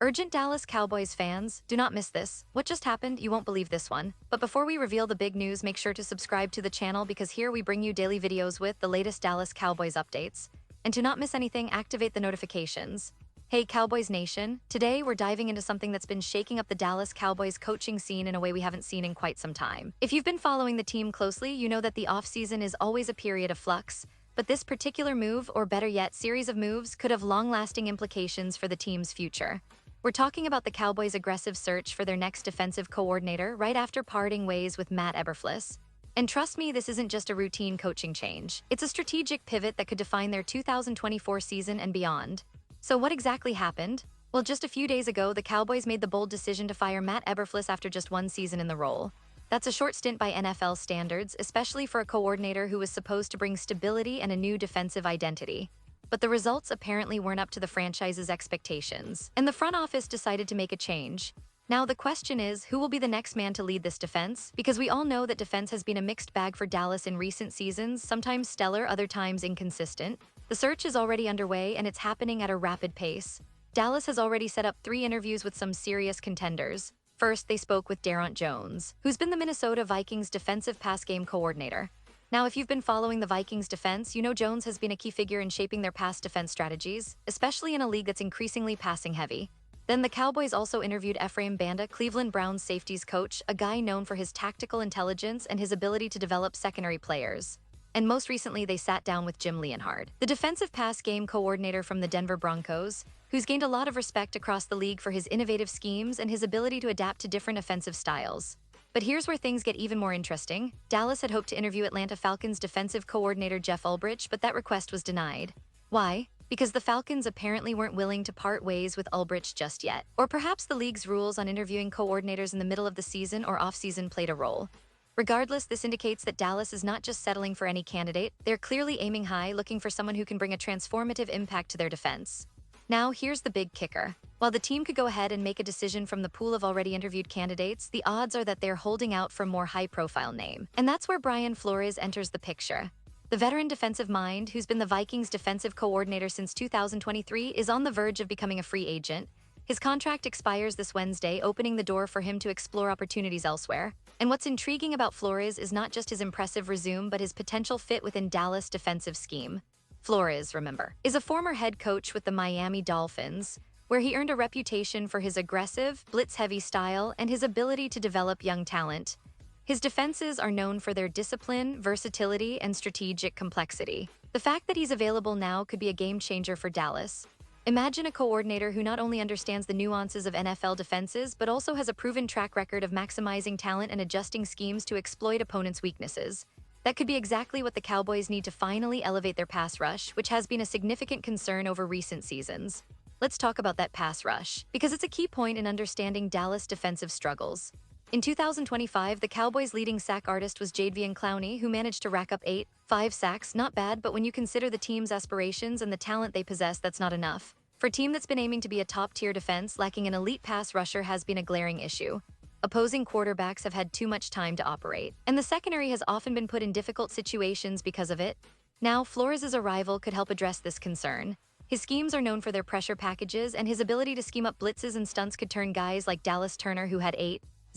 Urgent Dallas Cowboys fans, do not miss this. What just happened? You won't believe this one. But before we reveal the big news, make sure to subscribe to the channel because here we bring you daily videos with the latest Dallas Cowboys updates. And to not miss anything, activate the notifications. Hey Cowboys Nation, today we're diving into something that's been shaking up the Dallas Cowboys coaching scene in a way we haven't seen in quite some time. If you've been following the team closely, you know that the offseason is always a period of flux, but this particular move, or better yet, series of moves, could have long-lasting implications for the team's future. We're talking about the Cowboys' aggressive search for their next defensive coordinator right after parting ways with Matt Eberflus. And trust me, this isn't just a routine coaching change. It's a strategic pivot that could define their 2024 season and beyond. So what exactly happened? Well, just a few days ago, the Cowboys made the bold decision to fire Matt Eberflus after just one season in the role. That's a short stint by NFL standards, especially for a coordinator who was supposed to bring stability and a new defensive identity. But the results apparently weren't up to the franchise's expectations, and the front office decided to make a change. Now the question is, who will be the next man to lead this defense? Because we all know that defense has been a mixed bag for Dallas in recent seasons, sometimes stellar, other times inconsistent. The search is already underway, and it's happening at a rapid pace. Dallas has already set up 3 interviews with some serious contenders. First, they spoke with Darron Jones, who's been the Minnesota Vikings defensive pass game coordinator. Now, if you've been following the Vikings defense, you know Jones has been a key figure in shaping their pass defense strategies, especially in a league that's increasingly passing heavy. Then the Cowboys also interviewed Ephraim Banda, Cleveland Browns safeties coach, a guy known for his tactical intelligence and his ability to develop secondary players. And most recently, they sat down with Jim Leonhard, the defensive pass game coordinator from the Denver Broncos, who's gained a lot of respect across the league for his innovative schemes and his ability to adapt to different offensive styles. But here's where things get even more interesting. Dallas had hoped to interview Atlanta Falcons defensive coordinator Jeff Ulbrich, but that request was denied. Why? Because the Falcons apparently weren't willing to part ways with Ulbrich just yet. Or perhaps the league's rules on interviewing coordinators in the middle of the season or off-season played a role. Regardless, this indicates that Dallas is not just settling for any candidate. They're clearly aiming high, looking for someone who can bring a transformative impact to their defense. Now, here's the big kicker. While the team could go ahead and make a decision from the pool of already interviewed candidates, the odds are that they're holding out for a more high-profile name. And that's where Brian Flores enters the picture. The veteran defensive mind, who's been the Vikings' defensive coordinator since 2023, is on the verge of becoming a free agent. His contract expires this Wednesday, opening the door for him to explore opportunities elsewhere. And what's intriguing about Flores is not just his impressive resume, but his potential fit within Dallas' defensive scheme. Flores, remember, is a former head coach with the Miami Dolphins, where he earned a reputation for his aggressive, blitz-heavy style and his ability to develop young talent. His defenses are known for their discipline, versatility, and strategic complexity. The fact that he's available now could be a game-changer for Dallas. Imagine a coordinator who not only understands the nuances of NFL defenses, but also has a proven track record of maximizing talent and adjusting schemes to exploit opponents' weaknesses. That could be exactly what the Cowboys need to finally elevate their pass rush, which has been a significant concern over recent seasons. Let's talk about that pass rush, because it's a key point in understanding Dallas' defensive struggles. In 2025, the Cowboys' leading sack artist was Jadeveon Clowney, who managed to rack up 5 sacks. Not bad, but when you consider the team's aspirations and the talent they possess, that's not enough. For a team that's been aiming to be a top-tier defense, lacking an elite pass rusher has been a glaring issue. Opposing quarterbacks have had too much time to operate, and the secondary has often been put in difficult situations because of it. Now, Flores' arrival could help address this concern. His schemes are known for their pressure packages, and his ability to scheme up blitzes and stunts could turn guys like Dallas Turner, who had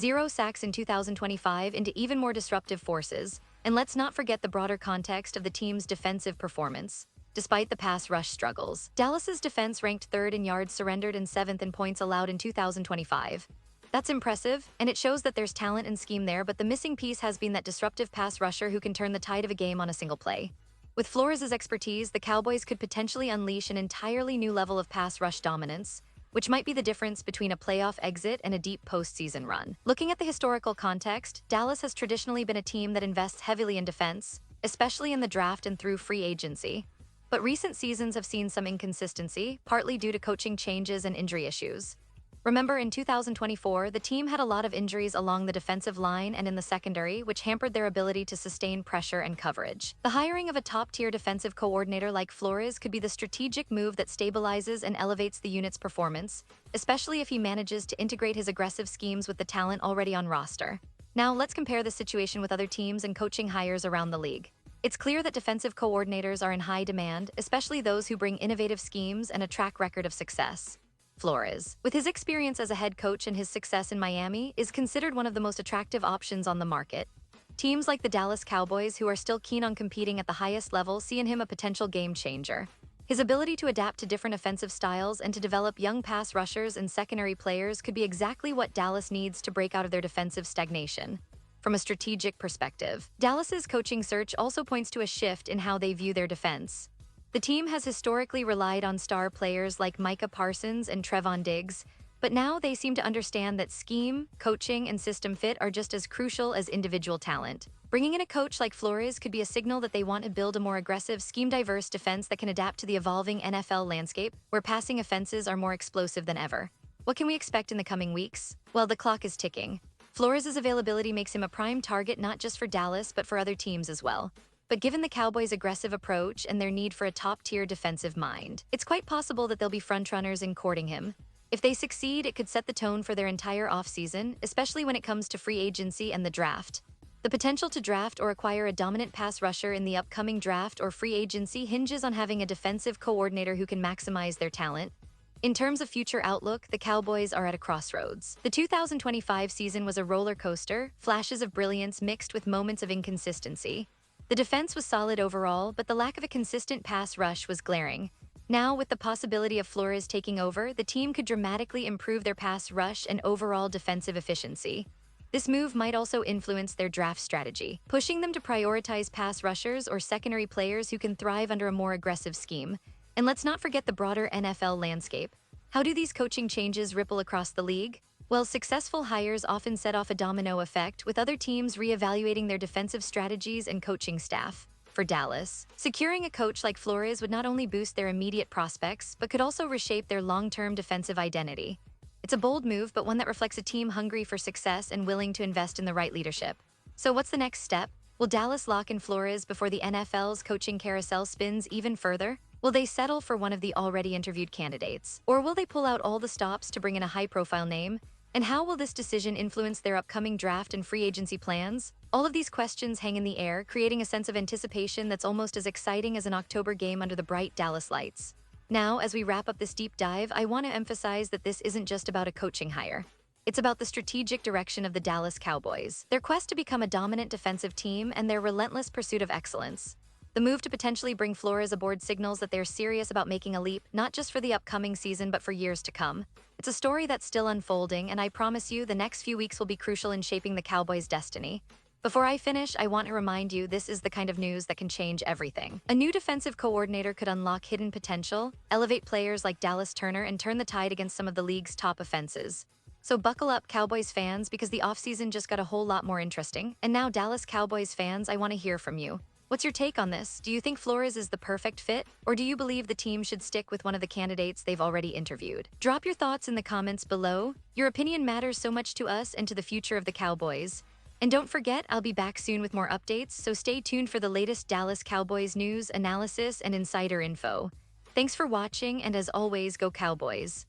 0 sacks in 2025, into even more disruptive forces. And let's not forget the broader context of the team's defensive performance. Despite the pass rush struggles, Dallas's defense ranked 3rd in yards surrendered and 7th in points allowed in 2025. That's impressive, and it shows that there's talent and scheme there, but the missing piece has been that disruptive pass rusher who can turn the tide of a game on a single play. With Flores' expertise, the Cowboys could potentially unleash an entirely new level of pass rush dominance, which might be the difference between a playoff exit and a deep postseason run. Looking at the historical context, Dallas has traditionally been a team that invests heavily in defense, especially in the draft and through free agency. But recent seasons have seen some inconsistency, partly due to coaching changes and injury issues. Remember, in 2024, the team had a lot of injuries along the defensive line and in the secondary, which hampered their ability to sustain pressure and coverage. The hiring of a top-tier defensive coordinator like Flores could be the strategic move that stabilizes and elevates the unit's performance, especially if he manages to integrate his aggressive schemes with the talent already on roster. Now, let's compare the situation with other teams and coaching hires around the league. It's clear that defensive coordinators are in high demand, especially those who bring innovative schemes and a track record of success. Flores, with his experience as a head coach and his success in Miami, is considered one of the most attractive options on the market. Teams like the Dallas Cowboys, who are still keen on competing at the highest level, see in him a potential game changer. His ability to adapt to different offensive styles and to develop young pass rushers and secondary players could be exactly what Dallas needs to break out of their defensive stagnation. From a strategic perspective, Dallas's coaching search also points to a shift in how they view their defense. The team has historically relied on star players like Micah Parsons and Trevon Diggs, but now they seem to understand that scheme, coaching, and system fit are just as crucial as individual talent. Bringing in a coach like Flores could be a signal that they want to build a more aggressive, scheme-diverse defense that can adapt to the evolving NFL landscape, where passing offenses are more explosive than ever. What can we expect in the coming weeks? Well, the clock is ticking. Flores' availability makes him a prime target not just for Dallas, but for other teams as well. But given the Cowboys' aggressive approach and their need for a top-tier defensive mind, it's quite possible that they'll be frontrunners in courting him. If they succeed, it could set the tone for their entire offseason, especially when it comes to free agency and the draft. The potential to draft or acquire a dominant pass rusher in the upcoming draft or free agency hinges on having a defensive coordinator who can maximize their talent. In terms of future outlook, the Cowboys are at a crossroads. The 2025 season was a roller coaster, flashes of brilliance mixed with moments of inconsistency. The defense was solid overall, but the lack of a consistent pass rush was glaring. Now, with the possibility of Flores taking over, the team could dramatically improve their pass rush and overall defensive efficiency. This move might also influence their draft strategy, pushing them to prioritize pass rushers or secondary players who can thrive under a more aggressive scheme. And let's not forget the broader NFL landscape. How do these coaching changes ripple across the league? Well, successful hires often set off a domino effect, with other teams reevaluating their defensive strategies and coaching staff. For Dallas, securing a coach like Flores would not only boost their immediate prospects, but could also reshape their long-term defensive identity. It's a bold move, but one that reflects a team hungry for success and willing to invest in the right leadership. So what's the next step? Will Dallas lock in Flores before the NFL's coaching carousel spins even further? Will they settle for one of the already interviewed candidates? Or will they pull out all the stops to bring in a high-profile name? And how will this decision influence their upcoming draft and free agency plans? All of these questions hang in the air, creating a sense of anticipation that's almost as exciting as an October game under the bright Dallas lights. Now, as we wrap up this deep dive, I want to emphasize that this isn't just about a coaching hire. It's about the strategic direction of the Dallas Cowboys, their quest to become a dominant defensive team, and their relentless pursuit of excellence. The move to potentially bring Flores aboard signals that they're serious about making a leap, not just for the upcoming season, but for years to come. It's a story that's still unfolding, and I promise you the next few weeks will be crucial in shaping the Cowboys' destiny. Before I finish, I want to remind you this is the kind of news that can change everything. A new defensive coordinator could unlock hidden potential, elevate players like Dallas Turner, and turn the tide against some of the league's top offenses. So buckle up, Cowboys fans, because the offseason just got a whole lot more interesting. And now, Dallas Cowboys fans, I want to hear from you. What's your take on this? Do you think Flores is the perfect fit? Or do you believe the team should stick with one of the candidates they've already interviewed? Drop your thoughts in the comments below. Your opinion matters so much to us and to the future of the Cowboys. And don't forget, I'll be back soon with more updates, so stay tuned for the latest Dallas Cowboys news, analysis, and insider info. Thanks for watching, and as always, go Cowboys.